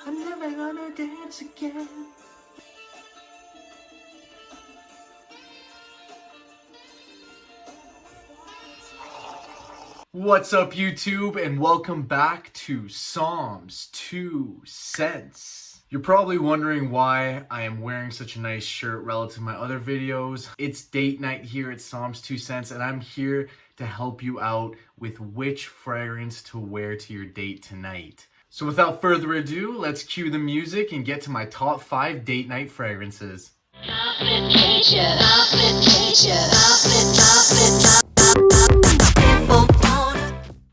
I'm never gonna dance again. What's up, YouTube, and welcome back to Psalms 2 Cents. You're probably wondering why I am wearing such a nice shirt relative to my other videos. It's date night here at Psalms 2 Cents, and I'm here to help you out with which fragrance to wear to your date tonight. So without further ado, let's cue the music and get to my top 5 date night fragrances.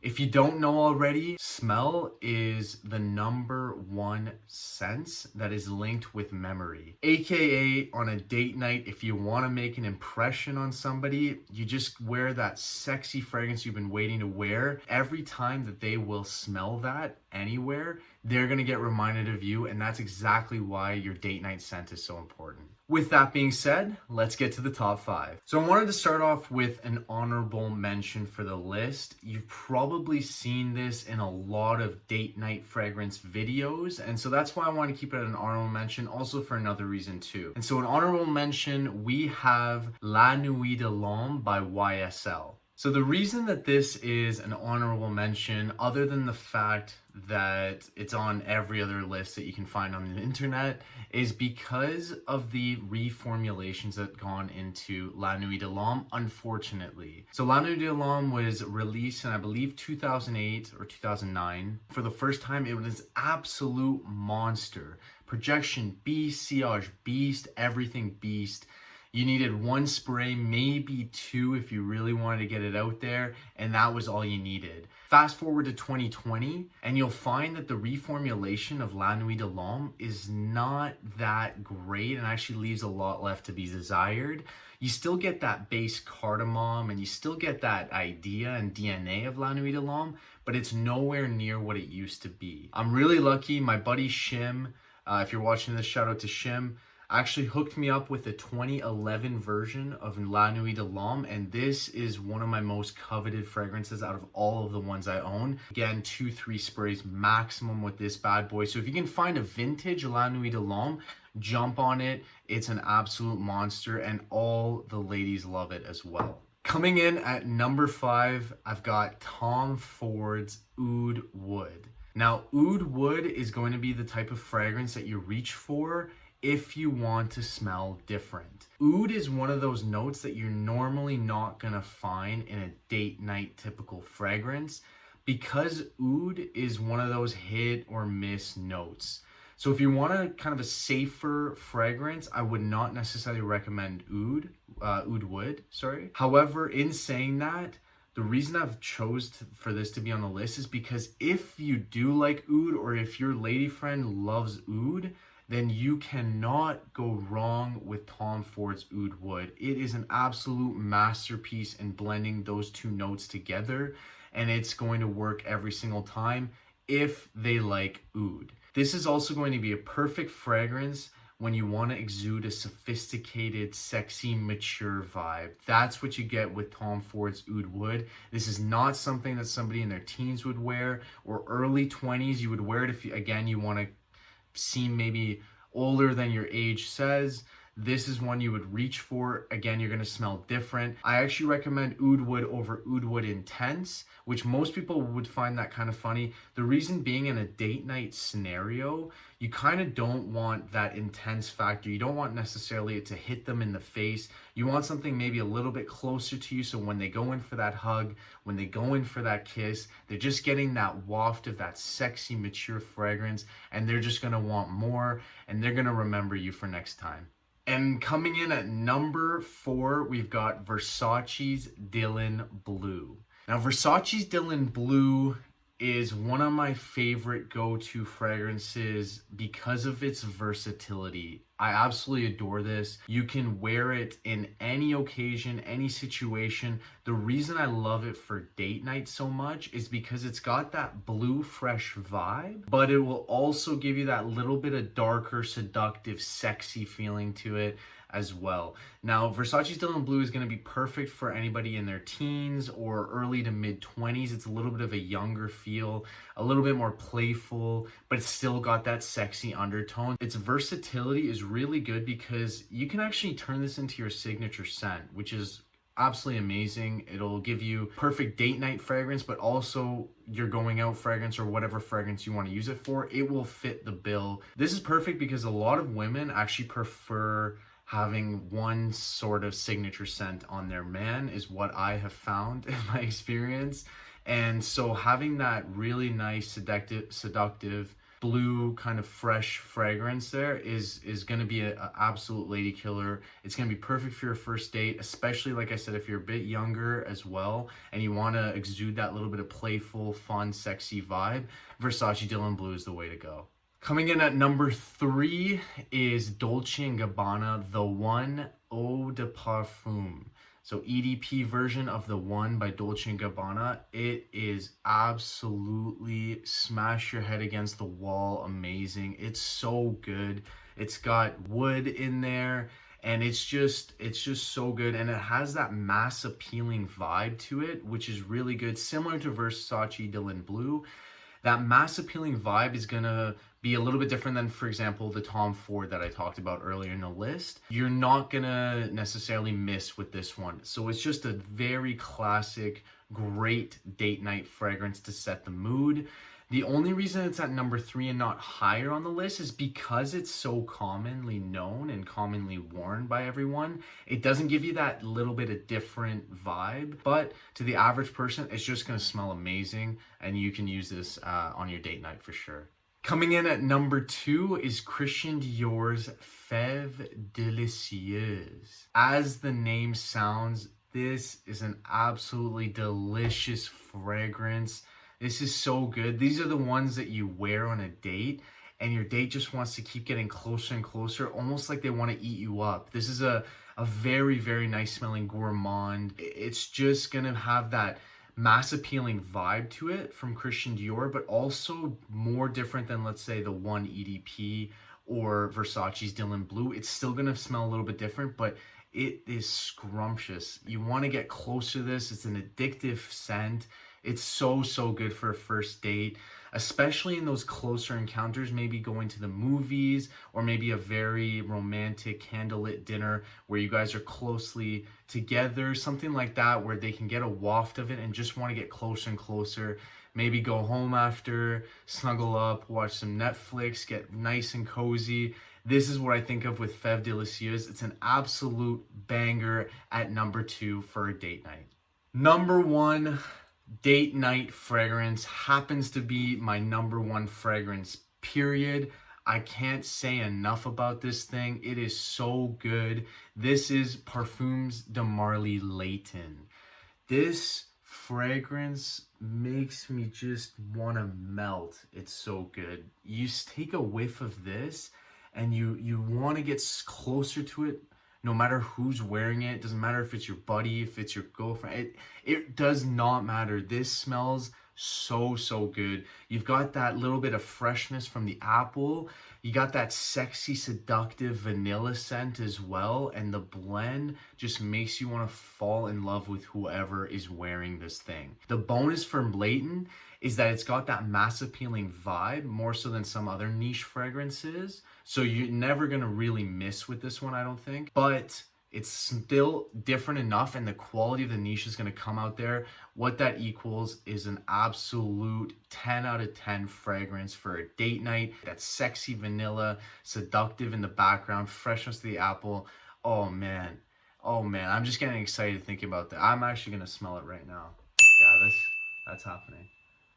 If you don't know already, smell is the #1 sense that is linked with memory. AKA on a date night, if you want to make an impression on somebody, you just wear that sexy fragrance you've been waiting to wear. Every time that they will smell that anywhere, they're going to get reminded of you, and that's exactly why your date night scent is so important. With that being said, let's get to the top 5. So I wanted to start off with an honorable mention for the list. You've probably seen this in a lot of date night fragrance videos, and so that's why I want to keep it an honorable mention, also for another reason too. And so an honorable mention, we have La Nuit de l'Homme by YSL. So the reason that this is an honorable mention, other than the fact that it's on every other list that you can find on the internet, is because of the reformulations that gone into La Nuit de l'Homme, unfortunately. So La Nuit de l'Homme was released in, I believe, 2008 or 2009. For the first time, it was an absolute monster. Projection beast, sillage beast, everything beast. You needed 1 spray, maybe 2 if you really wanted to get it out there, and that was all you needed. Fast forward to 2020, and you'll find that the reformulation of La Nuit de l'Homme is not that great and actually leaves a lot left to be desired. You still get that base cardamom, and you still get that idea and DNA of La Nuit de l'Homme, but it's nowhere near what it used to be. I'm really lucky. My buddy Shim, if you're watching this, shout out to Shim, actually hooked me up with the 2011 version of La Nuit de l'Homme, and this is one of my most coveted fragrances out of all of the ones I own. Again, 2-3 sprays maximum with this bad boy. So if you can find a vintage La Nuit de l'Homme, jump on it. It's an absolute monster, and all the ladies love it as well. Coming in at number 5, I've got Tom Ford's Oud Wood. Now, Oud Wood is going to be the type of fragrance that you reach for if you want to smell different. Oud is one of those notes that you're normally not gonna find in a date night typical fragrance, because oud is one of those hit or miss notes. So if you want a kind of a safer fragrance, I would not necessarily recommend Oud Wood, sorry. However, in saying that, the reason I've for this to be on the list is because if you do like oud, or if your lady friend loves oud, then you cannot go wrong with Tom Ford's Oud Wood. It is an absolute masterpiece in blending those 2 notes together, and it's going to work every single time if they like oud. This is also going to be a perfect fragrance when you want to exude a sophisticated, sexy, mature vibe. That's what you get with Tom Ford's Oud Wood. This is not something that somebody in their teens would wear, or early 20s. You would wear it if, again, you want to seem maybe older than your age says. This is one you would reach for. Again, you're going to smell different. I actually recommend Oud Wood over Oud Wood Intense, which most people would find that kind of funny. The reason being, in a date night scenario, you kind of don't want that intense factor. You don't want necessarily it to hit them in the face. You want something maybe a little bit closer to you, so when they go in for that hug, when they go in for that kiss, they're just getting that waft of that sexy, mature fragrance, and they're just going to want more, and they're going to remember you for next time. And coming in at number 4, we've got Versace's Dylan Blue. Now, Versace's Dylan Blue is one of my favorite go-to fragrances because of its versatility. I absolutely adore this. You can wear it in any occasion, any situation. The reason I love it for date night so much is because it's got that blue fresh vibe, but it will also give you that little bit of darker, seductive, sexy feeling to it. as well. Now, Versace's Dylan Blue is going to be perfect for anybody in their teens or early to mid 20s. It's a little bit of a younger feel, a little bit more playful, but it's still got that sexy undertone. Its versatility is really good because you can actually turn this into your signature scent, which is absolutely amazing. It'll give you perfect date night fragrance, but also your going out fragrance or whatever fragrance you want to use it for. It will fit the bill. This is perfect because a lot of women actually prefer having one sort of signature scent on their man, is what I have found in my experience. And so having that really nice seductive blue kind of fresh fragrance there is going to be an absolute lady killer. It's going to be perfect for your first date, especially like I said, if you're a bit younger as well and you want to exude that little bit of playful, fun, sexy vibe. Versace Dylan Blue is the way to go. Coming in at number 3 is Dolce & Gabbana The One Eau de Parfum. So EDP version of The One by Dolce & Gabbana. It is absolutely smash your head against the wall amazing. It's so good. It's got wood in there and it's just so good, and it has that mass appealing vibe to it, which is really good, similar to Versace Dylan Blue. That mass appealing vibe is gonna be a little bit different than, for example, the Tom Ford that I talked about earlier in the list. You're not gonna necessarily miss with this one. So it's just a very classic, great date night fragrance to set the mood. The only reason it's at number 3 and not higher on the list is because it's so commonly known and commonly worn by everyone. It doesn't give you that little bit of different vibe, but to the average person, it's just gonna smell amazing, and you can use this on your date night for sure. Coming in at number 2 is Christian Dior's Fève Délicieuse. As the name sounds, this is an absolutely delicious fragrance. This is so good. These are the ones that you wear on a date and your date just wants to keep getting closer and closer, almost like they want to eat you up. This is a very, very nice smelling gourmand. It's just gonna have that mass appealing vibe to it from Christian Dior, but also more different than, let's say, the One EDP or Versace's Dylan Blue. It's still gonna smell a little bit different, but it is scrumptious. You want to get close to this. It's an addictive scent. It's so good for a first date, especially in those closer encounters, maybe going to the movies or maybe a very romantic candlelit dinner where you guys are closely together, something like that, where they can get a waft of it and just want to get closer and closer. Maybe go home after, snuggle up, watch some Netflix, get nice and cozy. This is what I think of with Fève Délicieuse. It's an absolute banger at number 2 for a date night. Number 1 date night fragrance happens to be my number 1 fragrance, period. I can't say enough about this thing. It is so good. This is Parfums de Marly Layton. This fragrance makes me just want to melt. It's so good. You take a whiff of this and you want to get closer to it, no matter who's wearing it. It doesn't matter if it's your buddy, if it's your girlfriend. It does not matter. This smells so good. You've got that little bit of freshness from the apple. You got that sexy, seductive vanilla scent as well. And the blend just makes you want to fall in love with whoever is wearing this thing. The bonus from Layton is that it's got that mass appealing vibe, more so than some other niche fragrances. So you're never gonna really miss with this one, I don't think. But it's still different enough, and the quality of the niche is gonna come out there. What that equals is an absolute 10 out of 10 fragrance for a date night. That sexy vanilla, seductive in the background, freshness of the apple. Oh man, I'm just getting excited thinking about that. I'm actually gonna smell it right now. Yeah, that's happening.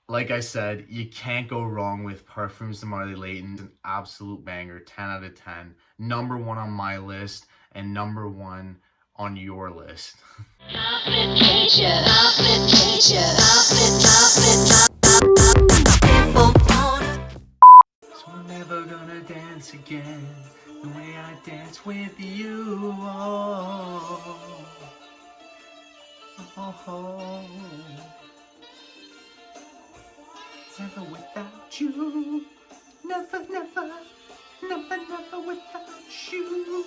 Like I said, you can't go wrong with Parfums de Marly Layton. An absolute banger, 10 out of 10. Number 1 on my list and number 1 on your list. So I'm never gonna dance again the way I dance with you. Oh. Never without you. Never without you.